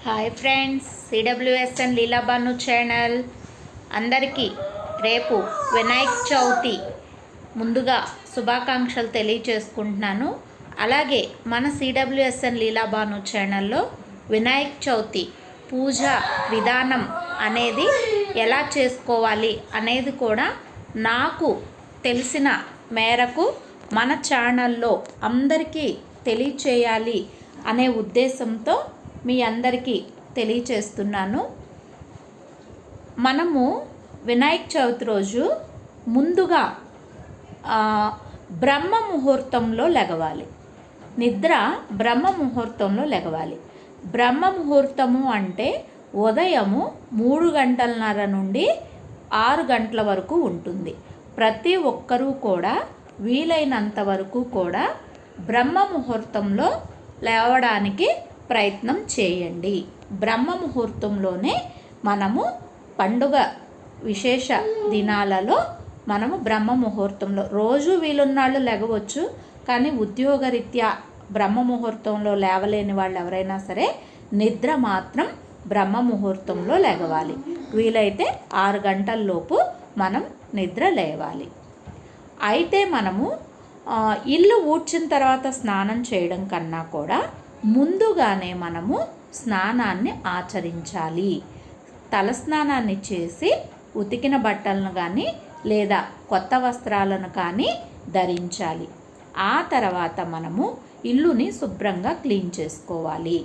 Hi friends, CWSN లీలాబాను channel అందరికీ రేపు వినాయక చవితి ముందుగా శుభాకాంక్షలు తెలియజేసుకుంటున్నాను. అలాగే మన సిడబ్ల్యూఎస్ఎన్ లీలాబాను ఛానల్లో వినాయక చవితి పూజ విధానం అనేది ఎలా చేసుకోవాలి అనేది కూడా నాకు తెలిసిన మేరకు మన ఛానల్లో అందరికీ తెలియచేయాలి అనే ఉద్దేశంతో మీ అందరికీ తెలియచేస్తున్నాను. మనము వినాయక చవితి రోజు ముందుగా బ్రహ్మ ముహూర్తంలో లెగవాలి. నిద్ర బ్రహ్మ ముహూర్తంలో లెగవాలి. బ్రహ్మ ముహూర్తము అంటే ఉదయము 3:30 నుండి 6 గంటల వరకు ఉంటుంది. ప్రతి ఒక్కరూ కూడా వీలైనంత వరకు కూడా బ్రహ్మ ముహూర్తంలో లేవడానికి ప్రయత్నం చేయండి. బ్రహ్మ ముహూర్తంలోనే మనము పండుగ విశేష దినాలలో మనము బ్రహ్మ ముహూర్తంలో రోజు వీలున్నాళ్ళు లెగవచ్చు. కానీ ఉద్యోగరీత్యా బ్రహ్మ ముహూర్తంలో లేవలేని వాళ్ళు ఎవరైనా సరే నిద్ర మాత్రం బ్రహ్మ ముహూర్తంలో లెగవాలి. వీలైతే 6 గంటల్లోపు మనం నిద్ర లేవాలి. అయితే మనము ఇల్లు ఊడ్చిన తర్వాత స్నానం చేయడం కన్నా కూడా ముందుగానే మనము స్నానాన్ని ఆచరించాలి. తలస్నానాన్ని చేసి ఉతికిన బట్టలను కానీ లేదా కొత్త వస్త్రాలను కానీ ధరించాలి. ఆ తర్వాత మనము ఇల్లుని శుభ్రంగా క్లీన్ చేసుకోవాలి.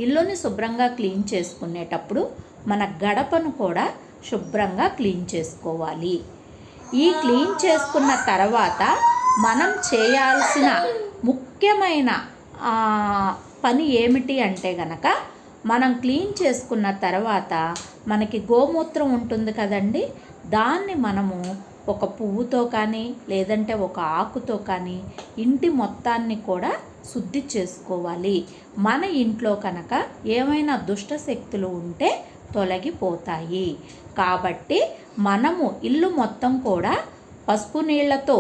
ఇల్లుని శుభ్రంగా క్లీన్ చేసుకునేటప్పుడు మన గడపను కూడా శుభ్రంగా క్లీన్ చేసుకోవాలి. ఈ క్లీన్ చేసుకున్న తర్వాత మనం చేయాల్సిన ముఖ్యమైన పని ఏమిటి అంటే గనక, మనం క్లీన్ చేసుకున్న తర్వాత మనకి గోమూత్రం ఉంటుంది కదండి, దాన్ని మనము ఒక పువ్వుతో కానీ లేదంటే ఒక ఆకుతో కానీ ఇంటి మొత్తాన్ని కూడా శుద్ధి చేసుకోవాలి. మన ఇంట్లో కనుక ఏమైనా దుష్ట శక్తులు ఉంటే తొలగిపోతాయి. కాబట్టి మనము ఇల్లు మొత్తం కూడా పసుపు నీళ్లతో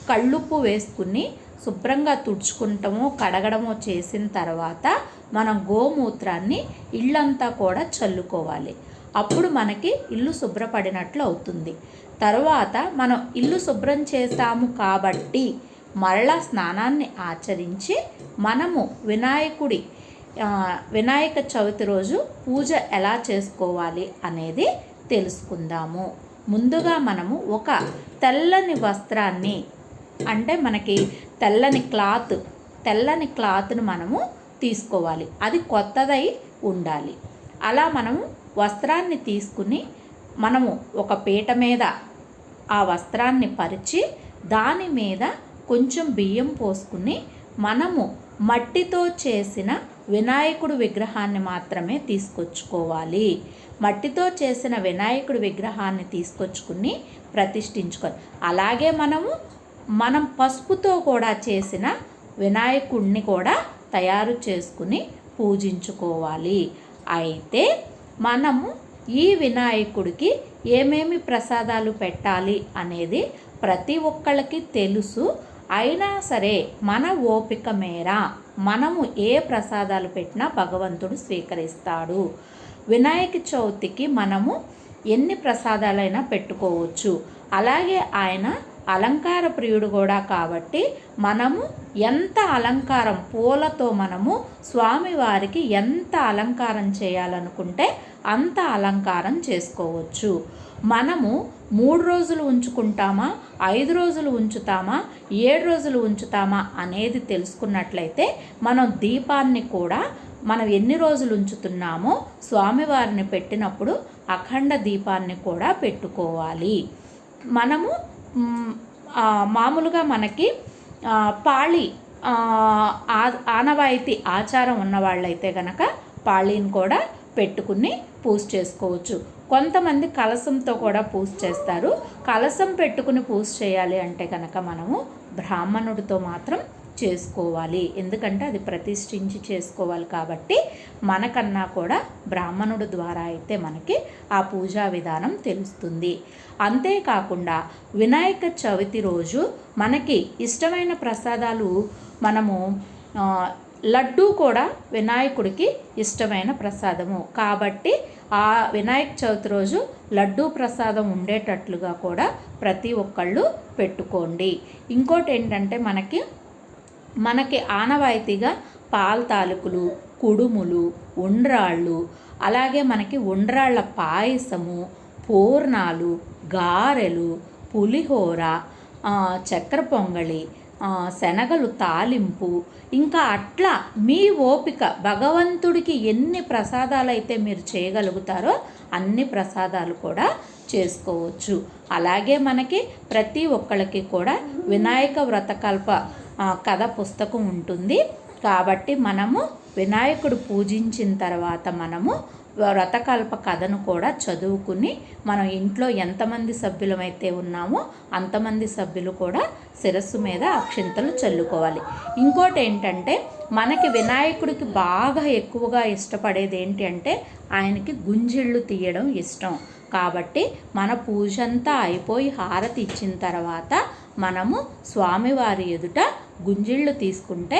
కళ్ళుప్పు వేసుకుని శుభ్రంగా తుడుచుకుంటామో కడగడమో చేసిన తర్వాత మనం గోమూత్రాన్ని ఇల్లంతా కూడా చల్లుకోవాలి. అప్పుడు మనకి ఇల్లు శుభ్రపడినట్లు అవుతుంది. తర్వాత మనం ఇల్లు శుభ్రం చేస్తాము కాబట్టి మరలా స్నానాన్ని ఆచరించి మనము వినాయక చవితి రోజు పూజ ఎలా చేసుకోవాలి అనేది తెలుసుకుందాము. ముందుగా మనము ఒక తెల్లని వస్త్రాన్ని, అంటే మనకి తెల్లని క్లాత్ను మనము తీసుకోవాలి. అది కొత్తదై ఉండాలి. అలా మనము వస్త్రాన్ని తీసుకుని మనము ఒక పీట మీద ఆ వస్త్రాన్ని పరిచి దాని మీద కొంచెం బియ్యం పోసుకుని మనము మట్టితో చేసిన వినాయకుడి విగ్రహాన్ని మాత్రమే తీసుకొచ్చుకోవాలి. మట్టితో చేసిన వినాయకుడి విగ్రహాన్ని తీసుకొచ్చుకుని ప్రతిష్ఠించుకోవాలి. అలాగే మనం పసుపుతో కూడా చేసిన వినాయకుడిని కూడా తయారు చేసుకుని పూజించుకోవాలి. అయితే మనము ఈ వినాయకుడికి ఏమేమి ప్రసాదాలు పెట్టాలి అనేది ప్రతి ఒక్కళ్ళకి తెలుసు. అయినా సరే మన ఓపిక మేర మనము ఏ ప్రసాదాలు పెట్టినా భగవంతుడు స్వీకరిస్తాడు. వినాయక చవితికి మనము ఎన్ని ప్రసాదాలైనా పెట్టుకోవచ్చు. అలాగే ఆయన అలంకార ప్రియుడు కూడా కాబట్టి మనము ఎంత అలంకారం పూలతో మనము స్వామివారికి ఎంత అలంకారం చేయాలనుకుంటే అంత అలంకారం చేసుకోవచ్చు. మనము 3 రోజులు ఉంచుకుంటామా, 5 రోజులు ఉంచుతామా, 7 రోజులు ఉంచుతామా అనేది తెలుసుకున్నట్లయితే మనం దీపాన్ని కూడా మనం ఎన్ని రోజులు ఉంచుతున్నామో స్వామివారిని పెట్టినప్పుడు అఖండ దీపాన్ని కూడా పెట్టుకోవాలి. మనము మామూలుగా మనకి పాళి ఆనవాయితీ ఆచారం ఉన్నవాళ్ళైతే కనుక పాళీని కూడా పెట్టుకుని పూజ చేసుకోవచ్చు. కొంతమంది కలశంతో కూడా పూజ చేస్తారు. కలశం పెట్టుకుని పూజ చేయాలి అంటే కనుక మనము బ్రాహ్మణుడితో మాత్రం చేసుకోవాలి. ఎందుకంటే అది ప్రతిష్ఠించి చేసుకోవాలి కాబట్టి మనకన్నా కూడా బ్రాహ్మణుడు ద్వారా అయితే మనకి ఆ పూజా విధానం తెలుస్తుంది. అంతేకాకుండా వినాయక చవితి రోజు మనకి ఇష్టమైన ప్రసాదాలు మనము లడ్డు కూడా వినాయకుడికి ఇష్టమైన ప్రసాదము కాబట్టి ఆ వినాయక చవితి రోజు లడ్డూ ప్రసాదం ఉండేటట్లుగా కూడా ప్రతి ఒక్కళ్ళు పెట్టుకోండి. ఇంకోటి ఏంటంటే మనకి ఆనవాయితీగా పాల తాలూకులు, కుడుములు, ఉండ్రాళ్ళు, అలాగే మనకి ఉండ్రాళ్ళ పాయసము, పూర్ణాలు, గారెలు, పులిహోర, చక్కెర పొంగళి, శనగలు తాలింపు, ఇంకా అట్లా మీ ఓపిక భగవంతుడికి ఎన్ని ప్రసాదాలు అయితే మీరు చేయగలుగుతారో అన్ని ప్రసాదాలు కూడా చేసుకోవచ్చు. అలాగే మనకి ప్రతి ఒక్కళ్ళకి కూడా వినాయక వ్రతకల్ప కథ పుస్తకం ఉంటుంది కాబట్టి మనము వినాయకుడు పూజించిన తర్వాత మనము వ్రతకల్ప కథను కూడా చదువుకుని మనం ఇంట్లో ఎంతమంది సభ్యులమైతే ఉన్నామో అంతమంది సభ్యులు కూడా శిరస్సు మీద అక్షింతలు చల్లుకోవాలి. ఇంకోటి ఏంటంటే మనకి వినాయకుడికి బాగా ఎక్కువగా ఇష్టపడేది ఏంటి అంటే ఆయనకి గుంజిళ్ళు తీయడం ఇష్టం కాబట్టి మన పూజ అంతా అయిపోయి హారతి ఇచ్చిన తర్వాత మనము స్వామివారి ఎదుట గుంజిళ్ళు తీసుకుంటే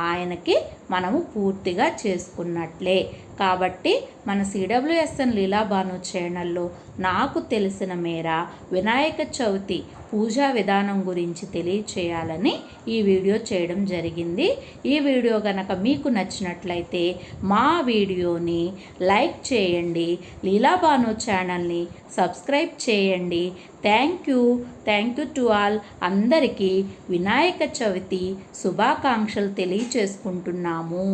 ఆయనకి మనము పూర్తిగా చేసుకున్నట్లే. కాబట్టి మన సిడబ్ల్యూఎస్ఎన్ లీలాబాను ఛానల్లో నాకు తెలిసిన మేర వినాయక చవితి పూజా విధానం గురించి తెలియచేయాలని ఈ వీడియో చేయడం జరిగింది. ఈ వీడియో కనుక మీకు నచ్చినట్లయితే మా వీడియోని లైక్ చేయండి, లీలాబాను ఛానల్ని సబ్స్క్రైబ్ చేయండి. Thank you to all. అందరికీ వినాయక చవితి శుభాకాంక్షలు తెలియచేసుకుంటున్నాము.